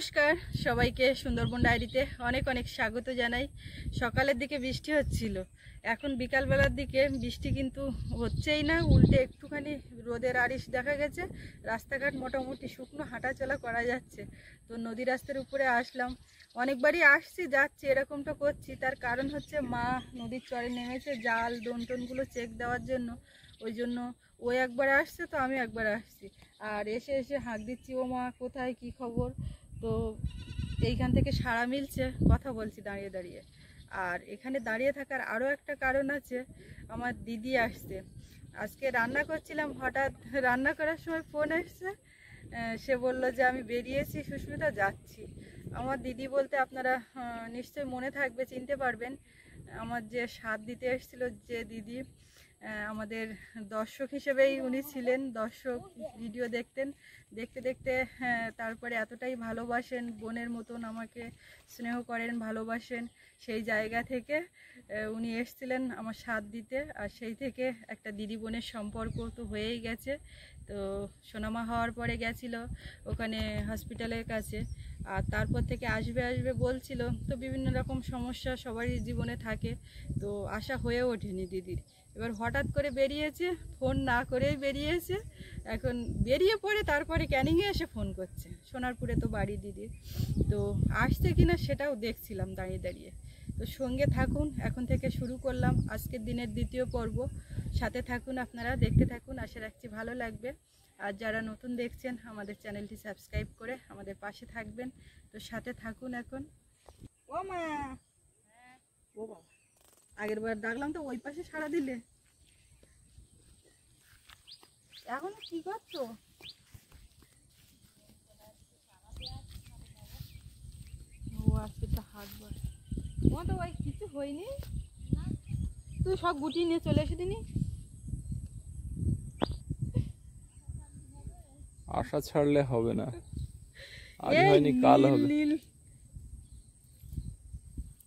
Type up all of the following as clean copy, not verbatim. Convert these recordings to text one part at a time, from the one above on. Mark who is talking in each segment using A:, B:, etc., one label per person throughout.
A: নমস্কার সবাইকে সুন্দরবন ডায়েরিতে অনেক অনেক স্বাগত জানাই। সকালের দিকে বৃষ্টি হচ্ছিল, এখন বিকালবেলার দিকে বৃষ্টি কিন্তু হচ্ছেই না, উল্টে একটুখানি রোদের আরিশ দেখা গেছে। রাস্তাঘাট মোটামুটি শুকনো, হাঁটাচলা করা যাচ্ছে। তো নদী রাস্তার উপরে আসলাম, অনেকবারই আসছি যাচ্ছি এরকমটা করছি। তার কারণ হচ্ছে মা নদীর চরে নেমেছে জাল ডোনটোনগুলো চেক দেওয়ার জন্য, ওই জন্য ও একবার আসছে তো আমি একবার আসছি। আর এসে এসে হাঁক দিচ্ছি, ও মা কোথায়, কি খবর। তো এইখান থেকে সাড়া মিলছে, কথা বলছি দাঁড়িয়ে দাঁড়িয়ে। আর এখানে দাঁড়িয়ে থাকার আরও একটা কারণ আছে, আমার দিদি আসছে। আজকে রান্না করছিলাম, হঠাৎ রান্না করার সময় ফোন এসছে। সে বলল যে আমি বেরিয়েছি সুস্মিতা, যাচ্ছি। আমার দিদি বলতে আপনারা নিশ্চয়ই মনে থাকবে, চিনতে পারবেন, আমার যে সাথ দিতে এসেছিল যে দিদি, আমাদের দর্শক হিসেবেই উনি ছিলেন। দর্শক ভিডিও দেখতেন, দেখতে দেখতে তারপরে এতটাই ভালোবাসেন, বোনের মতন আমাকে স্নেহ করেন, ভালোবাসেন। সেই জায়গা থেকে উনি এসেছিলেন আমার সাথ দিতে। আর সেই থেকে একটা দিদি বোনের সম্পর্ক তো হয়েই গেছে। তো সোনামা হওয়ার পরে গেছিল ওখানে হসপিটালের কাছে, আর তারপর থেকে আসবে আসবে বলছিল। তো বিভিন্ন রকম সমস্যা সবারই জীবনে থাকে, তো আশা হয়ে ওঠেনি দিদির। এবার হঠাৎ করে বেরিয়েছে, ফোন না করেই বেরিয়েছে। এখন বেরিয়ে পড়ে তারপরে ক্যানিংয়ে এসে ফোন করছে। সোনারপুরে তো বাড়ি দিদির, তো আসছে কিনা সেটাও দেখছিলাম দাঁড়িয়ে দাঁড়িয়ে। তো সঙ্গে থাকুন, এখন থেকে শুরু করলাম আজকের দিনের দ্বিতীয় পর্ব। সাথে থাকুন, আপনারা দেখতে থাকুন, আশা রাখছি ভালো লাগবে। আর যারা নতুন দেখছেন আমাদের চ্যানেলটি সাবস্ক্রাইব করে আমাদের পাশে থাকবেন। তো সাথে থাকুন। এখন ও মা, ও বাবা, আগের বার ডাকলাম তো ওই পাশে সাড়া দিলে, এখন কি করছো? ও আজকে তো হাটবার, তোমার তো ওই কিছু হয়নি, তুই সব গুটিয়ে নিয়ে চলে এসে দিনি।
B: আশা ছাড়লে হবে না, আজ হয়নি কাল হবে।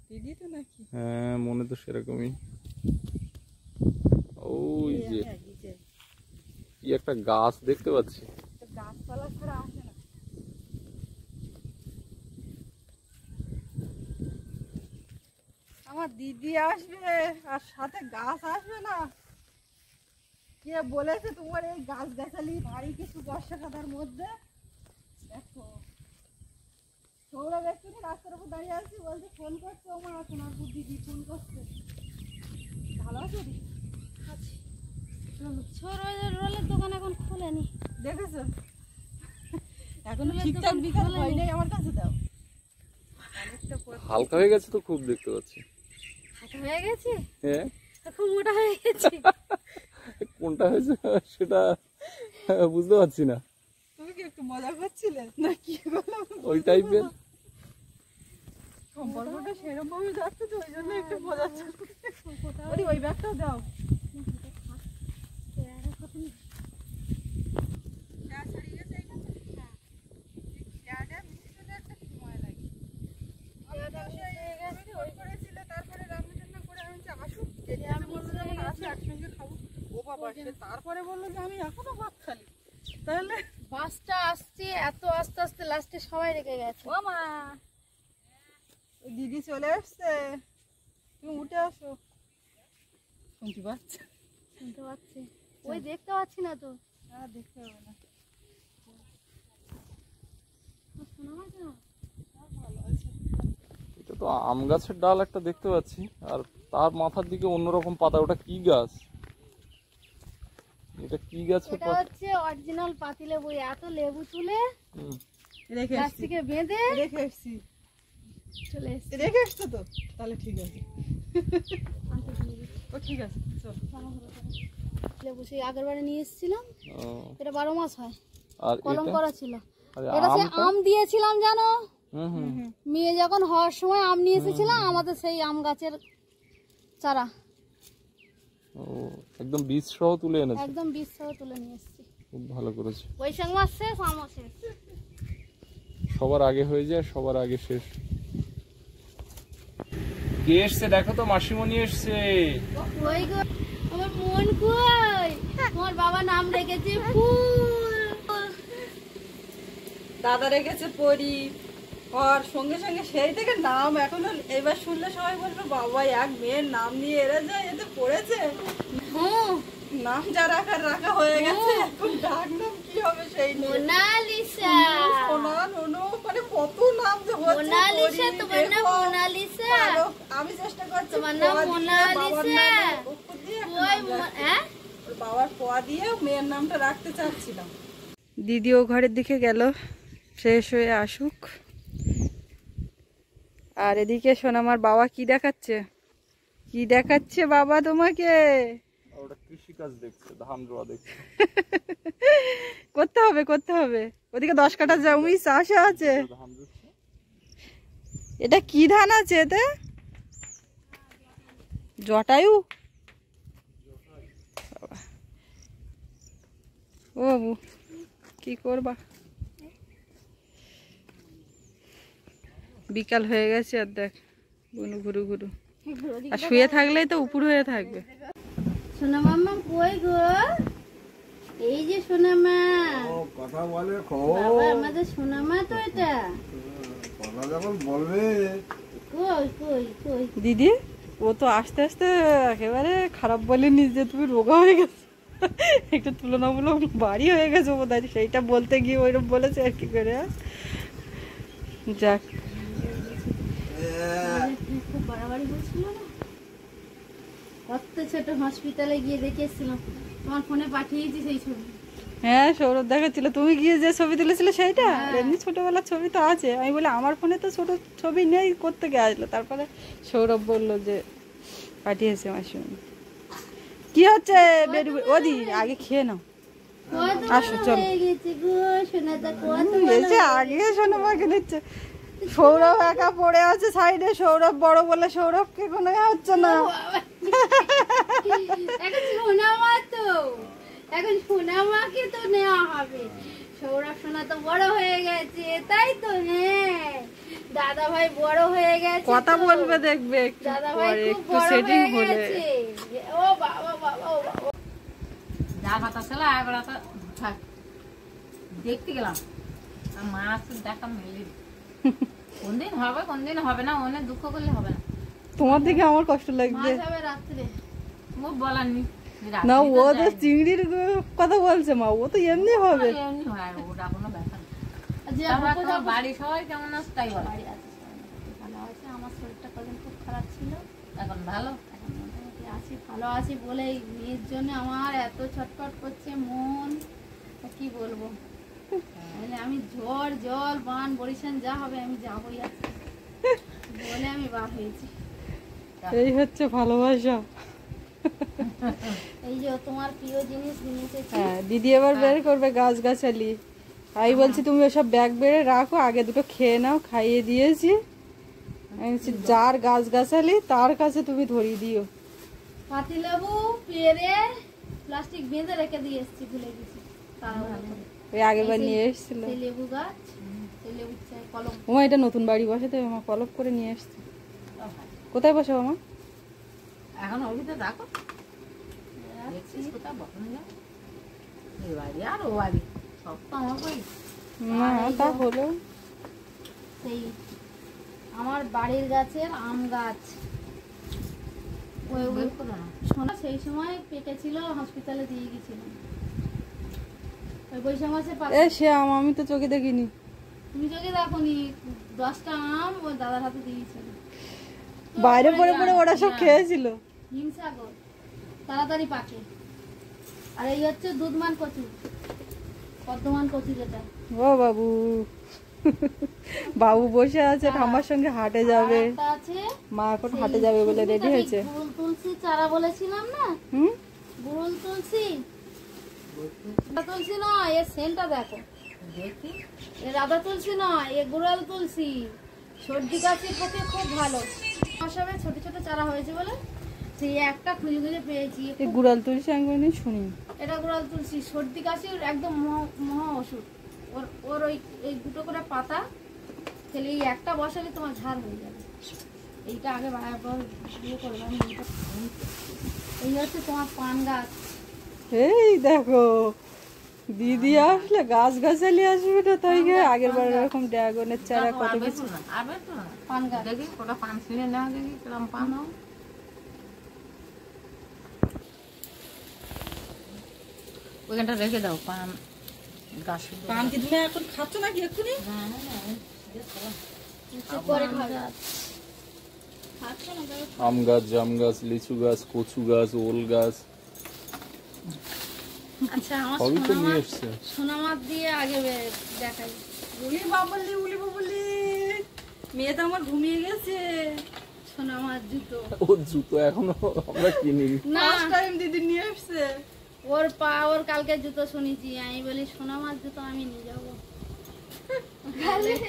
A: দিদি তো নাকি?
B: হ্যাঁ, মনে তো সেরকমই। ওই যে কি একটা গাছ দেখতে পাচ্ছি,
A: গাছপালা ছাড়া আসে না। আমার দিদি আসবে আর সাথে গাছ আসবে না, কে বলেছে তোমার এই গাছ গাছালি ভারী কিছু বর্ষা কাদার মধ্যে? দেখো সৌরভ এক্ষুনি রাস্তার উপর দাঁড়িয়ে আছি, বলছে ফোন করছে, ও মা সোনারপুর দিদি ফোন করছে। ভালো আছো দিদি? আছি। রোলের দোকান এখন খোলেনি, দেখেছো? এখন ঠিকঠাক বিকাল হয় নাই, আমার কাছে দাও।
B: হালকা হয়ে গেছে তো খুব, দেখতে পাচ্ছি।
A: হালকা হয়ে গেছে?
B: হ্যাঁ,
A: খুব মোটা হয়ে গেছে।
B: কোনটা হয়েছে সেটা বুঝতে পারছি না।
A: তুমি কি একটু মজা করছিলে না কি?
B: ওই টাইপের
A: সম্পর্কটা সেরকম ভাবে যাচ্ছে তো ওই জন্য একটু মজা হচ্ছে। ওই ব্যাগটাও দাও। তারপরে বললো যে আমি এখনো ভাত খালি, তাহলে
C: বাসটা আসছে এত আস্তে আস্তে, লাস্টে সবাই রেখে গেছে।
A: ও মা, দিদি চলে আসছে, তুমি উঠে আসো। শুনতে পাচ্ছি,
C: শুনতে পাচ্ছি, ওই দেখতে পাচ্ছি না তো।
A: হ্যাঁ, দেখতে হবে না।
B: এটা তো আম গাছের ডাল একটা দেখতে পাচ্ছি, আর তার মাথার দিকে অন্যরকম পাতা। ওটা কি গাছ? এটা কি গাছের
C: এটা
B: পাতা?
C: হচ্ছে অরিজিনাল পাতিলেবু। এত লেবু তুলে
A: রেখে
C: গাছ
A: এসছি,
C: থেকে বেঁধে
A: রেখে এসছি,
C: চলে এসছে।
A: রেখে এসছো তো, তাহলে ঠিক আছে। ও ঠিক আছে, চল।
C: লেবু সেই আগের বারে নিয়ে এসেছিলাম, এটা 12 মাস হয়,
B: আর
C: কলম
B: এটা
C: করা ছিল।
B: আরে
C: এটা সে
B: আমটা?
C: আম দিয়েছিলাম জানো,
B: হুম।
C: মেয়ে যখন হওয়ার সময় আম নিয়ে এসেছিলাম, আমাদের সেই আম গাছের চারা
B: ও, একদম বীজ সহ তুলে এনেছে।
C: একদম বীজ সহ তুলে নিয়ে এসেছি।
B: খুব ভালো করেছে।
C: বৈশাখ মাস শেষ, আমও শেষ।
B: সবার আগে হয়ে যায়, সবার আগে শেষ। কে এসছে দেখো তো, মাসিমণি এসছে।
C: ওই গো, আমার মন কই, তোমার বাবা নাম রেখেছে ফুল।
A: দাদা রেখেছে পরি, আর সঙ্গে সঙ্গে সেই থেকে নাম এখনো এবার শুনলে সবাই বলবে বাবা এক মেয়ের নাম নিয়ে এরা যায় এতে পড়েছে। নাম যা রাখার রাখা হয়ে গেছে, এখন ডাক নাম কি হবে সেই নিয়ে।
C: মোনালিসা,
A: সোনা নুনু মানে কত নাম যে হচ্ছে।
C: মোনালিসা, তোমার নাম মোনালিসা?
A: আমি চেষ্টা করছি
C: তোমার নাম মোনালিসা?
A: বাবার পোয়া দিয়ে মেয়ের নামটা রাখতে চাচ্ছিলাম। দিদিও ঘরের দিকে গেল, ফ্রেশ হয়ে আসুক। আর এদিকে শোন, আমার বাবা কি দেখাচ্ছে, কি দেখাচ্ছে বাবা তোমাকে?
B: ওটা কৃষিকাজ দেখছে, ধান রোয়া দেখছে।
A: করতে হবে করতে হবে। ওদিকে 10 কাঠা জমি চাষে আছে।
B: ধান দিচ্ছে।
A: এটা কি ধান আছে এতে? জটায়ু? ও বাবু কি করবা? বিকাল হয়ে গেছে আর দেখ বুনু ঘুরু ঘুরু। আর শুয়ে থাকলেই তো উপর হয়ে থাকবে।
C: সোনা মাম্মা কই গো? এই যে সোনা মা।
D: ও কথা বলে
C: বাবা আমাদের সোনা মা তো এটা।
D: কথা যখন বলবে।
C: কই কই কই
A: দিদি ও তো আস্তে আস্তে একেবারে খারাপ বলেনি যে তুমি রোগা হয়ে গেছো, একটু তুলনামূলক বাড়ি হয়ে গেছো বোধহয়, সেইটা বলতে গিয়ে ওইরকম বলেছে আর কি করে। যাক
C: খুব বাড়াবাড়ি বলছিল না? কত ছোট হসপিটালে গিয়ে দেখে এসেছিলাম, তোমার ফোনে পাঠিয়েছি সেই ছবি।
A: হ্যাঁ সৌরভ দেখাচ্ছিল, তুমি গিয়ে যে ছবি তুলেছিলে সেইটা। আর এমনি ছোটবেলার ছবি তো আছে। আমি বলি আমার ফোনে তো ছোট ছবি নেই, কোত্থেকে আসলো? তারপরে সৌরভ বললো যে পাঠিয়েছে মাসিমণি। কি হচ্ছে ওদি? আগে খেয়ে নাও। আসো চলো। এসে আগে শোনো মাকে নিচ্ছে। সৌরভ একা পড়ে আছে সাইডে, সৌরভ বড় বলে সৌরভকে কোনো হচ্ছে না।
C: এখন সোনা মা তো, এখন সোনা মাকে তো নেওয়া হবে। সৌরভ সোনা তো বড় হয়ে গেছে, তাই তো? হ্যাঁ দাদা ভাই বড় হয়ে গেছে,
A: কথা বলবে দেখবে একটু
C: দাদা ভাই
A: পরে,
C: খুব
A: একটু
C: বড়
A: সেটিং
C: হয়ে
A: হলে।
C: গেছে। ও বাবা বাবা ও বাবা।
E: যা কথা ছিল একবার থাক দেখতে গেলাম, আর মা আসছে দেখা মেলে। কোনদিন হবে কোনদিন হবে না, মনে দুঃখ করলে হবে না।
A: তোমার দিকে আমার কষ্ট লাগবে
C: মাছ হবে রাত্রে।
E: মুখ বলার নি
A: না। ও তো চিংড়ির কথা বলছে মা, ও তো এমনি হবে।
E: এমনি হয়, ওটা কোনো ব্যাপার না।
C: আর যে
E: তারপর
C: বাবা
E: তোমার বাড়ির সবাই কেমন আছে তাই বলো।
C: বাড়ি আছে, ভালো আছে। আমার শরীরটা কদিন খুব খারাপ ছিল,
E: এখন ভালো।
C: এখন মোটামুটি আছি, ভালো আছি বলে এই মেয়ের জন্য আমার এত ছটফট করছে মন, তা কি বলবো। তাহলে আমি ঝড় জল বান বরিশান যা হবে আমি যাবই আছি বলে আমি বার হয়েছি।
A: এই হচ্ছে ভালোবাসা।
C: এই যে তোমার প্রিয় জিনিস নিয়ে এসেছি।
A: হ্যাঁ দিদি এবার বের করবে গাছ গাছালি। আমি বলছি তুমি ওসব ব্যাগ বেড়ে রাখো, আগে দুটো খেয়ে নাও, খাইয়ে দিয়েছি। আমি বলছি যার গাছ গাছালি তার কাছে তুমি ধরিয়ে দিও।
C: পাতিলেবু পেরে প্লাস্টিক বেঁধে রেখে দিয়ে এসেছি, ভুলে গেছি।
A: ওই আগেরবার নিয়ে এসেছিল।
C: সেই লেবু গাছ, সেই লেবু চাই কলম।
A: ওমা এটা নতুন বাড়ি বসাতে আমার কলপ করে নিয়ে এসছে। কোথায় বসাবো মা?
E: এখন ওর ভিতরে রাখো, দেখছিস কোথাও বসানো যায়? এই বাড়ি আর ও বাড়ি সব তো আমার বাড়ি।
A: না তা হলো।
C: সেই আমার বাড়ির গাছের আম গাছ, ওই
E: বের করো না।
C: সোনা সেই সময় পেকেছিল, হসপিটালে দিয়ে গেছিলাম। ওই বৈশাখ মাসে
A: সে আম আমি তো চোখে দেখিনি।
C: তুমি চোখে দেখোনি, 10টা আম ওই দাদার হাতে দিয়েছিল।
A: বাইরে পড়ে পড়ে ওরা সব খেয়েছিল।
C: হিমসাগর তাড়াতাড়ি পাকে। আর এই হচ্ছে দুধমান কচু, পদ্মমান কচু যেটা।
A: ও বাবু বাবু বসে আছে, ঠাম্মার সঙ্গে হাটে যাবে।
C: আর একটা আছে
A: মা এখন হাটে যাবে বলে রেডি হয়েছে।
C: গুড়ুল তুলসী চারা বলেছিলাম না,
A: হুম
C: গুড়ুল তুলসী। রাধা তুলসী নয়, এর সেন্টটা দেখো।
E: দেখি
C: এ রাধা তুলসী নয়, এ গুড়াল তুলসী। সর্দি কাশির পক্ষে খুব ভালো। সবে ছোট ছোট চারা হয়েছে বলে সেই একটা খুঁজে খুঁজে পেয়েছি।
A: এই গুড়াল তুলসী আমি কোনোদিন শুনি।
C: এটা গুড়াল তুলসী, সর্দি কাশির একদম মহা ওষুধ। ওর ওর ওই এই দুটো করে পাতা খেলে এই একটা বসালে তোমার ঝাড় হয়ে যাবে। এইটা আগে দিয়ে করলাম। এই হচ্ছে তোমার পান গাছ।
A: এই দেখো দিদি আসলে গাছ গাছালি আসবে না, তাই আগের বার এরকম ড্রাগনের চারা কত কিছু।
E: আবে তো না
C: পান গাছ
E: দেখি ওটা পান ছিঁড়ে নাও, দেখি কিরম পান হয়। ওইখানটা রেখে দাও পান গাছ।
A: পান কি তুমি এখন খাচ্ছ নাকি এক্ষুনি?
C: পরে খাবে।
B: আম গাছ, জাম গাছ, লিচু গাছ, কচু গাছ, ওল গাছ
C: আচ্ছা আমার
B: সবই তো নিয়ে এসছে।
C: সোনা মাছ দিয়ে আগে দেখাই।
A: উলি বাবলি, উলি বাবলি, মেয়ে তো আমার ঘুমিয়ে গেছে।
C: সোনা মাছ জুতো
B: ও জুতো এখনো আমরা কিনি।
C: না
A: ফার্স্ট টাইম দিদি নিয়ে আসছে।
C: ওর কালকে জুতো শুনেছি, আমি বলি সোনা মাছ জুতো আমি নিয়ে যাবো।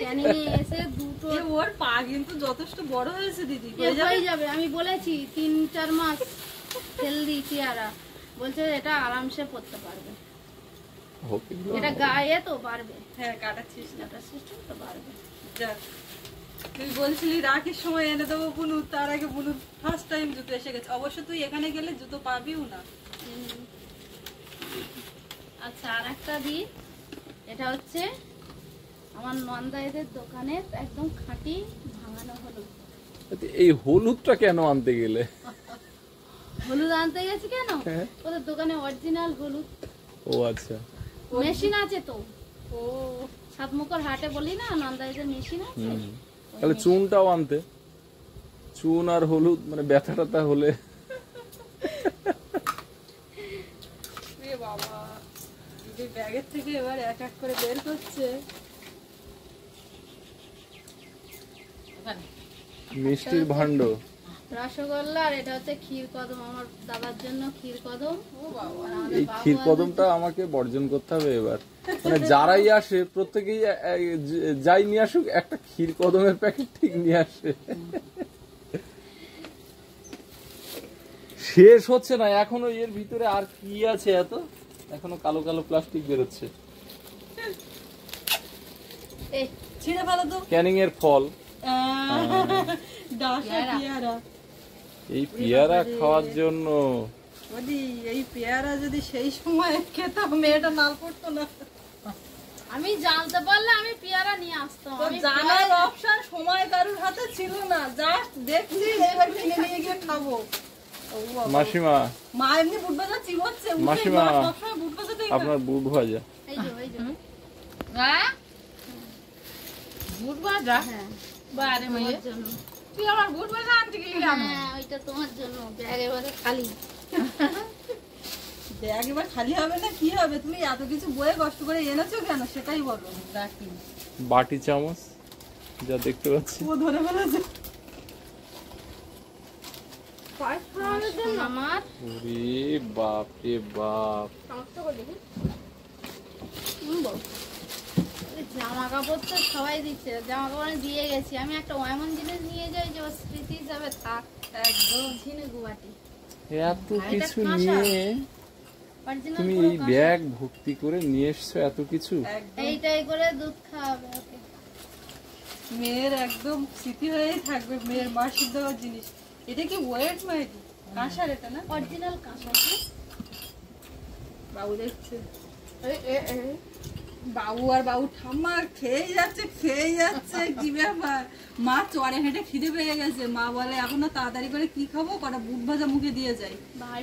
C: ক্যানিং এসে দুটো
A: এ ওর পা কিন্তু যথেষ্ট বড় হয়েছে দিদি,
C: এ হয়ে যাবে। আমি বলেছি 3-4 মাস হেলদি চেহারা, বলছে এটা আরামসে পড়তে পারবে,
B: ওকে
C: এটা গায়ে তো পারবে,
A: হ্যাঁ কাটাচ্ছিস না।
C: এটা সিস্টেম তো পারবে।
A: যাক, তুই বলছিলি রাখির সময় এনে দেবো বুনু, তার আগে বুনু ফার্স্ট টাইম জুতো এসে গেছে। অবশ্য তুই এখানে গেলে জুতো পাবিও না।
C: আচ্ছা আর একটা দিই, এটা হচ্ছে আমার নন্দাইদের দোকানের একদম খাঁটি ভাঙানো হলুদ।
B: এই হলুদটা কেন আনতে গেলে?
C: হলুদ আনতে গেছি কেন,
B: হ্যাঁ।
C: ওদের দোকানে অরিজিনাল হলুদ
B: ও আচ্ছা,
C: মেশিন আছে তো।
A: ও
C: সাতমুখর হাটে বলি না নন্দাইদের মেশিন আছে।
B: তাহলে চুনটাও আনতে। চুন আর হলুদ মানে ব্যথা ট্যাথা হলে।
A: এ বাবা, দিদি ব্যাগের থেকে এবার এক এক করে বের করছে।
E: ওখানে
B: মিষ্টির ভাণ্ড।
C: রসগোল্লা আর এটা হচ্ছে ক্ষীর কদম, আমার দাদার জন্য ক্ষীর কদম।
A: ও বাবা,
C: আর আমাদের
B: এই
C: বাবু
B: ক্ষীর
C: আর
B: কদমটা আমাকে বর্জন করতে হবে এবার। মানে যারাই আসে প্রত্যেকেই যাই নিয়ে আসুক একটা ক্ষীর কদমের প্যাকেট ঠিক নিয়ে আসে। শেষ হচ্ছে না এখনো, এর ভিতরে আর কি আছে এত, এখনো কালো কালো প্লাস্টিক বেরোচ্ছে।
C: এই
A: ছিঁড়ে ফেলো তো।
B: ক্যানিং এর ফল,
A: ডাসা পেয়ারা।
B: এই পেয়ারা খাওয়ার জন্য।
A: ওদি এই পেয়ারা যদি সেই সময় খেতাম মেয়েটা নাল পড়তো না।
C: আমি জানতে পারলে আমি পেয়ারা নিয়ে আসতাম।
A: তো
C: আমি
A: জানার অপশন সময় কারোর হাতে ছিল না, জাস্ট দেখছি এবার কিনে নিয়ে গিয়ে খাবো। ও বাবা।
B: মাসিমা,
A: মা এমনি বুট বাজার চিবোচ্ছে,
B: মাসিমা,
A: সবসময় বুট বাজাতেই
B: আপনার বুট ভাজা।
C: এই যে
E: হ্যাঁ বুট ভাজা,
C: হ্যাঁ
E: বারে মেয়ে
C: তোমার জন্য।
E: তুই আমার বুট ভাজা আনতে গেলি কেন?
C: হ্যাঁ ওইটা তোমার জন্য, ব্যাগে বাগে খালি।
A: ব্যাগ এবার খালি হবে না কি হবে? তুমি এত কিছু বয়ে কষ্ট করে এনেছো কেন সেটাই বলো।
E: রাখি
B: বাটি চামচ যা দেখতে পাচ্ছি।
A: ও ধরে ফেলেছে।
C: আমার
B: ওরে বাপ রে বাপ।
C: জামা কাপড় তো সবাই দিচ্ছে, জামা কাপড় আমি দিয়ে গেছি। আমি একটা এমন জিনিস নিয়ে যাই যে ওর স্মৃতি হিসাবে থাক।
A: একদম
C: ঝিনে গুয়াটি
B: এত কিছু নিয়ে
C: অরিজিনাল
B: তুমি এই ব্যাগ ভর্তি করে নিয়ে এসছো এত কিছু।
A: একদম
C: এইটাই করে দুধ খাওয়াবে ওকে।
A: মেয়ের একদম স্মৃতি হয়েই থাকবে, মেয়ের মাসির দেওয়ার জিনিস। এটা কি ওয়েট মাইটি কাঁসার? এটা না
C: অরিজিনাল কাঁচা।
A: বাবু দেখছে। বাবু আর বাবু ঠাম্মা খেয়ে যাচ্ছে কি ব্যাপার? মা চড়ে হেঁটে খিদে পেয়ে গেছে, মা বলে এখন না তাড়াতাড়ি করে কি খাবো, কটা বুট ভাজা মুখে দিয়ে যাই,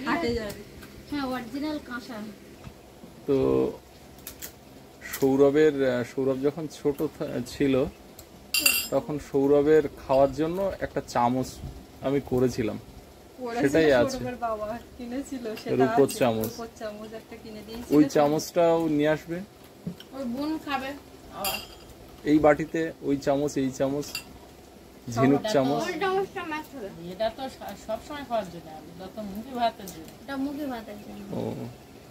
A: হাটে যাবে।
C: হ্যাঁ অরিজিনাল কাঁচা।
B: তো সৌরভ যখন ছোট ছিল তখন সৌরভের খাওয়ার জন্য একটা চামচ আমি করেছিলাম, সেটাই আছে।
A: সৌরভের বাবা কিনেছিল, সেটা
B: রূপোর
A: আছে।
B: চামচ।
A: রূপোর চামচ একটা কিনে দিয়েছিল।
B: ওই চামচটাও নিয়ে আসবে
E: ওই বোন খাবে আবার।
B: এই বাটিতে, ওই চামচ, এই চামচ, ঝিনুক চামচ।
C: চামচটা মাছ হবে,
E: এটা তো সবসময় খাওয়ার জন্য, এটা তো মুখে ভাতের জন্য।
C: এটা মুখে ভাতের জন্য।
B: ও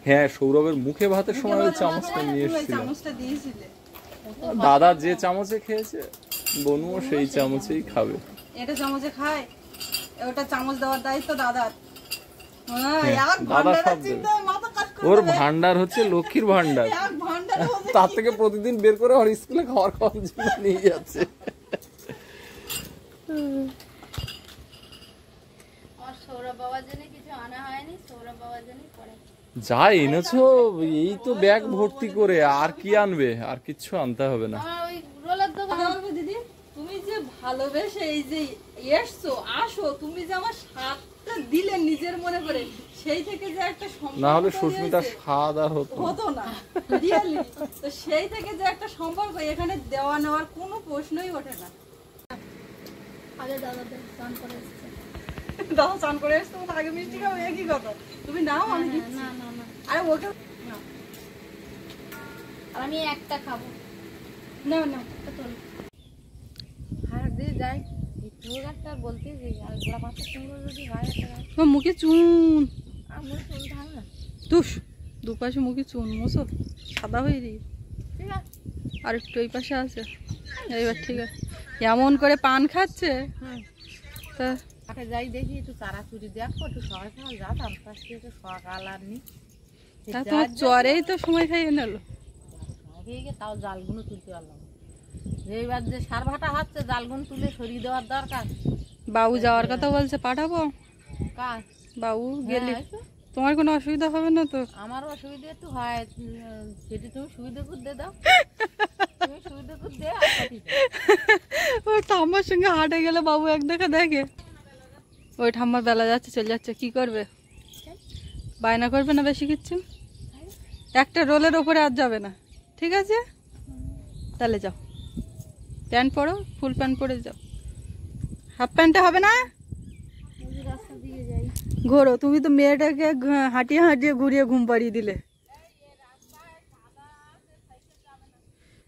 B: হ্যাঁ, সৌরভের মুখে ভাতের সময় ওই চামচটা নিয়ে
A: তুমি ওই
B: এসেছিলাম।
A: চামচটা দিয়েছিলে।
B: দাদা যে চামচে খেয়েছে বনুও সেই চামচেই খাবে।
A: এটা চামচে খায়, ওটা চামচ দেওয়ার দায়িত্ব দাদার।
B: হ্যাঁ,
A: এক
B: দাদা
A: ভান্ডারের
B: সব দেবে।
A: চিন্তায় মাথা কাজ করে
B: ওর
A: দেবে।
B: ভান্ডার হচ্ছে লক্ষ্মীর ভান্ডার।
A: এক ভান্ডারে হচ্ছে
B: তার থেকে প্রতিদিন বের করে ওর স্কুলে খাওয়ার জন্য নিয়ে যাচ্ছে।
C: আমার সৌরভ বাবার জন্য কিছু আনা হয়নি, সৌরভ বাবার জন্য পরে।
B: যা এনেছো এই তো ব্যাগ ভর্তি করে, আর কি আনবে? আর কিচ্ছু আনতে হবে না।
C: আমার ওই রোলের দোকান
A: দিদি তুমি যে ভালোবেসে এই যে এসছো আসো, তুমি যে আমার সাথটা দিলে নিজের মনে করে, সেই থেকে যে একটা সম্পর্ক
B: না হলে
A: তৈরি
B: সুস্মিতার
A: হয়েছে,
B: স্বাদ আর হতো না।
A: হতো না রিয়েলি। তো সেই থেকে যে একটা সম্পর্ক, এখানে দেওয়া নেওয়ার কোনো প্রশ্নই ওঠে না।
C: আগে দাদা স্নান করে এসছে।
A: দাও চান করে এসছো, তোমার আগে মিষ্টি খাবো, একই কথা। তুমি নাও, আমি দিচ্ছি।
C: না না না,
A: আরে ওকে
C: আর আমি একটা খাবো।
A: না না,
C: একটা তোল।
E: আর দিয়ে যাই এই চুল একটা বলতে যে আর গোলা পাঁচটা সুন্দর যদি হয় একটা
A: তোমার মুখে চুন,
E: আর মনে চুল থাকে না।
A: তুষ দুপাশে মুখে চুন মোছো, সাদা হয়ে দিই।
E: ঠিক আছে।
A: আর একটু এই পাশে আছে, এইবার ঠিক আছে। এমন করে পান খাচ্ছে তা
E: তাকে যাই দেখি একটু চারা চুরি দেখো, একটু সকাল সকাল যাতাম, তাকে একটু সকাল আর নি
A: তা তোমার জ্বরেই তো সময় খাইয়ে নিল।
E: খেয়ে গিয়ে তাও জালগুলো তুলতে পারলাম না। এইবার যে সার ভাটা হচ্ছে, জালগুলো তুলে সরিয়ে দেওয়ার দরকার।
A: বাবু যাওয়ার কথা বলছে, পাঠাবো?
E: কাজ
A: বাবু গেলে
E: হ্যাঁ, এসো।
A: তোমার কোনো অসুবিধা হবে না তো?
E: আমারও অসুবিধা একটু হয়, সেটি তুমি সুবিধা করে দিয়ে দাও, তুমি সুবিধা করে দে আর পাঠিয়ে দাও।
A: ওই ঠাম্মার সঙ্গে হাটে গেলে বাবু এক দেখা দেখে, ওই ঠাম্মার বেলা যাচ্ছে চলে যাচ্ছে, কি করবে? বায়না করবে না বেশি কিচ্ছু? একটা রোলের ওপরে আর যাবে না, ঠিক আছে? তাহলে যাও, প্যান্ট পরো, ফুল প্যান্ট পরে যাও। হাফ প্যান্টে হবে না?
C: ওই রাস্তা দিয়ে যাই।
A: ঘোরো, তুমি তো মেয়েটাকে হাঁটিয়ে হাঁটিয়ে ঘুরিয়ে ঘুম পাড়িয়ে দিলে।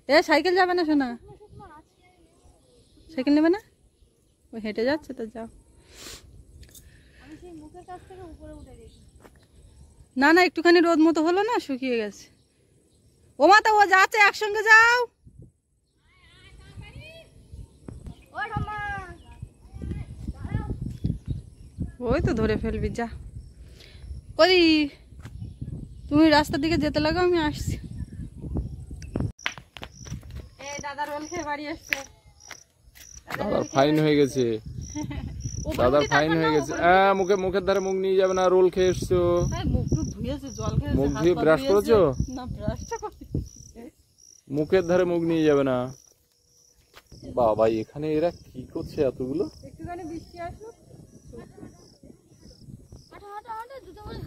A: এ সাইকেল যাবে না শোনা? সাইকেল নেবে না? ওই হেঁটে যাচ্ছে তো, যাও।
C: আমি সেই মুখের কাছ থেকে উপরে উঠে গেছি।
A: না না, একটুখানি রোদ মতো হলো না, শুকিয়ে গেছে। ও মা, তো ও যাচ্ছে, একসঙ্গে যাও।
C: ও ঠাম্মা,
A: ওই তো ধরে ফেলবি, যা। ওই তুমি রাস্তার দিকে যেতে লাগো, আমি আসছি। এই দাদা রোল খেয়ে বাড়ি আসছে।
B: দাদার ফাইন হয়ে গেছে, দাদার ফাইন হয়ে গেছে। মুখের ধারে মুখ নিয়ে যাবে না, রোল খেয়ে এসছো।
A: মুখ টুক ধুয়েছে, জল খেয়েছে,
B: মুখ
A: হাত
B: ধুয়ে
A: পা
B: ব্রাশ
A: ধুয়েছে।
B: করেছো?
A: না, ব্রাশটা করি।
B: মুখের ধারে মুখ নিয়ে যাবে না। বাবা, এখানে এরা কি করছে এতগুলো?
A: একটুখানি বৃষ্টি আসলো।
C: হাঁটা হাঁটা হাঁটা, জুতো পরে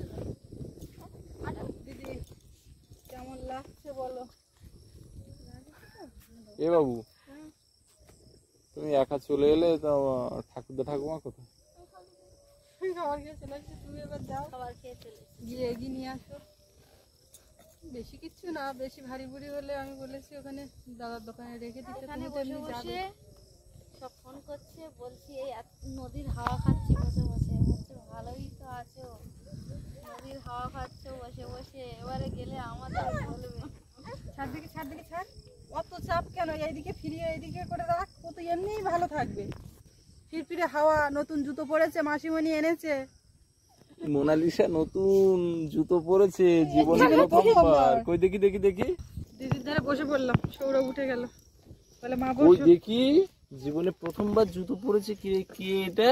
C: হাঁটা।
A: দিদি কেমন লাগছে বলো?
B: এ বাবু, তুমি একা চলে এলে, তো ঠাকুরদা ঠাকুমা কোথায়?
A: খাবার খেয়ে চলে আসছে, তুমি এবার যাও,
C: খাবার খেয়ে চলে এসেছি।
A: গিয়ে এগিয়ে নিয়ে আসো। বেশি কিচ্ছু না, বেশি ভারী ভুড়ি হলে আমি বলেছি ওখানে দাদার দোকানে রেখে দিতে,
C: এখানে
A: তুমি তো
C: বসে
A: এমনি যাবে।
C: বসে সব ফোন করছে, বলছি এই নদীর হাওয়া খাচ্ছি বসে বসে। বলছে ভালোই তো আছো, নদীর হাওয়া খাচ্ছ বসে বসে, এবারে গেলে আমাদের বলবে।
A: ছাড় দিকে, ছাড় দিকে, ছাড়। অত চাপ কেন? এইদিকে ফিরিয়ে এইদিকে করে রাখ, ও তো এমনিই ভালো থাকবে। ফিরফিরে হাওয়া, নতুন জুতো পরেছে, মাসিমণি এনেছে।
B: মোনালিসা নতুন জুতো পরেছে, জীবনে প্রথমবার। কই দেখি দেখি দেখি,
A: দিদির ধারে বসে পড়লাম, সৌরভ উঠে গেল, বলে মা
B: কই
A: বসো।
B: দেখি। জীবনে প্রথমবার জুতো পরেছে। কি রে, কি এটা?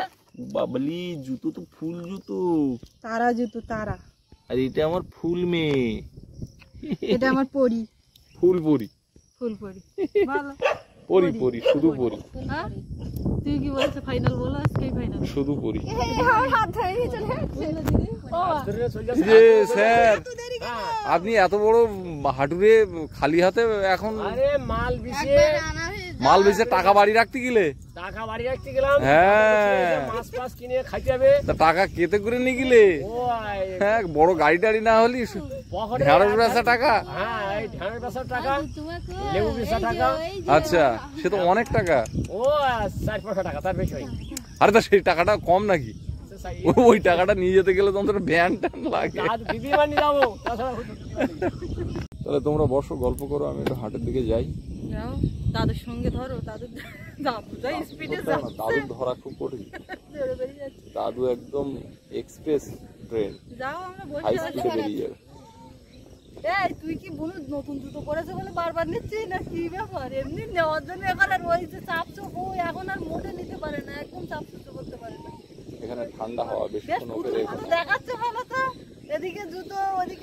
B: বাবলি, জুতো তো ফুল জুতো।
A: তারা জুতো, তারা।
B: আর এটা আমার ফুল মেয়ে,
A: এটা আমার পরি,
B: ফুল পরি।
A: ফুল পরি। ভালো।
B: পরি পরি, শুধু পরি,
A: হ্যাঁ? তুই কি বলছো? ফাইনাল বলো, আজকেই ফাইনাল।
B: শুধু পরি।
C: আমার হাত ধরে নিয়ে চলে যাচ্ছে।
B: যে স্যার, আপনি এত বড় হাঁটুরে খালি হাতে এখন
F: মাল বিছে
B: মাল বেচে টাকা বাড়ি রাখতে গেলে?
F: টাকা বাড়ি রাখতে গেলাম,
B: হ্যাঁ,
F: মাছ ফাছ কিনে খাইতে হবে।
B: তা টাকা কেটে করে নিয়ে গেলে? হ্যাঁ, বড় গাড়ি টাড়ি না হলি
F: পকেটে
B: ঢেঁড়স বেচা টাকা।
F: হ্যাঁ, এই ধানের বেচার টাকা,
C: তোমাকে
F: লেবু বেচা টাকা,
B: আচ্ছা, সে তো অনেক টাকা।
F: ও 4-5 টাকা, তার বেশি হয়।
B: আরে তা সেই টাকাটা কম নাকি? ওই টাকাটা নিয়ে যেতে গেলে তোমাদের ভ্যান ট্যান লাগে।
F: দিদি বানি যাবো, তাছাড়া হয়তো দিদি বানি।
B: তাহলে তোমরা বসো, গল্প করো, আমি একটু হাটের দিকে যাই।
A: যাও, দাদুর সঙ্গে ধরো, দাদু যাই স্পিডে যাও।
B: দাদু ধরা খুব কঠিন,
A: ধরে বেরিয়ে যাচ্ছে।
B: দাদু একদম এক্সপ্রেস ট্রেন,
A: যাও, আমরা
B: হাই
A: বসে আছি।
B: স্পিডে বেরিয়ে যাবে।
A: এই তুই কি বলু নতুন জুতো পরেছে বলে বারবার নিচ্ছিস না কি ব্যাপার? এমনি নেওয়ার জন্য এখন আর ওই যে চাপচুপ, ও এখন আর মোটে নিতে পারে না, একদম চাপচুপ করতে পারে না।
B: এখানে ঠান্ডা হাওয়া, বেশি
A: বেশ
B: কোনো
A: পুতুল পুতুল দেখাচ্ছে ভালো তো, এদিকে জুতো ওদিকে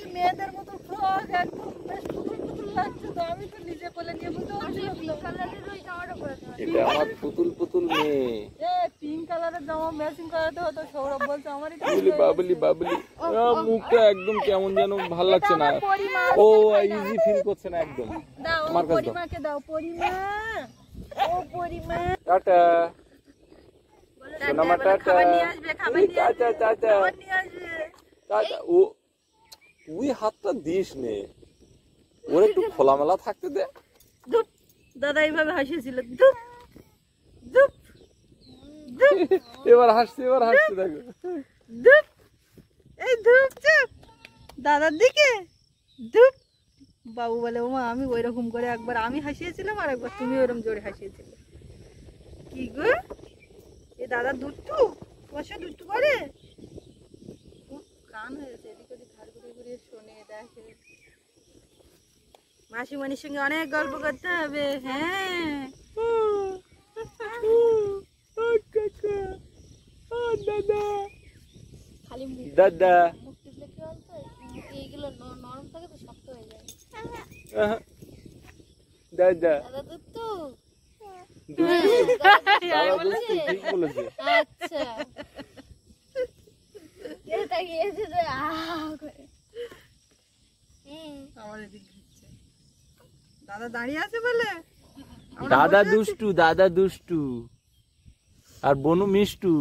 B: পুতুল পুতুল মেয়ে।
A: এ পিঙ্ক কালারের জামা ম্যাচিং করাতে হতো, সৌরভ বলছে আমারই তো
B: বাবলি বাবলি বাবলি। মুখটা একদম কেমন যেন ভাল লাগছে না,
A: পরিমা
B: ও ইজি ফিল করছে না একদম।
A: দাও,
B: আমার কাছে দাও।
A: পরিমাকে দাও, পরিমা ও পরিমা
B: টাটা সোনামা, টাটা
A: খাবার নিয়ে আসবে, খাবার নিয়ে আসবে,
B: টাটা টাটা
A: খাবার নিয়ে আসবে।
B: টাটা। ও তুই হাতটা দিস নে, ওর একটু খোলামেলা থাকতে দে।
A: ধুপ, দাদা এইভাবে হাসিয়েছিল, ধুপ ধুপ ধুপ
B: এবার হাসছে, এবার হাসছে দেখো।
A: ধুপ, এই ধুপ চুপ দাদার দিকে ধুপ। বাবু বলে ওমা আমি ওই রকম করে একবার আমি হাসিয়েছিলাম আর একবার তুমি ওরকম জোরে হাসিয়েছিলে। কি গো এ দাদা দুট্টু, তোমার সাথে দুট্টু করে খুব কান হয়েছে, এদিক ওদিক ঘাড় ঘুরিয়ে ঘুরিয়ে শোনে দেখে। মাসিমণির সঙ্গে অনেক গল্প করতে হবে। হ্যাঁ
C: খালি মুখ
B: দাদা
C: মুখ টিপলে কি বলতো, এইগুলো নরম থাকে তো শক্ত হয়ে যায়।
B: দাদা
C: দাদা দুট্টু,
B: দাদা দুষ্টু, ঠিক বলেছে।
C: আচ্ছা এটা গিয়েছে যে করে।
A: আমার এদিক ঘুরছে, দাদা দাঁড়িয়ে আছে বলে আমরা
B: দাদা
A: বসে আছি।
B: দুষ্টু, দাদা দুষ্টু আর বনু মিষ্টু।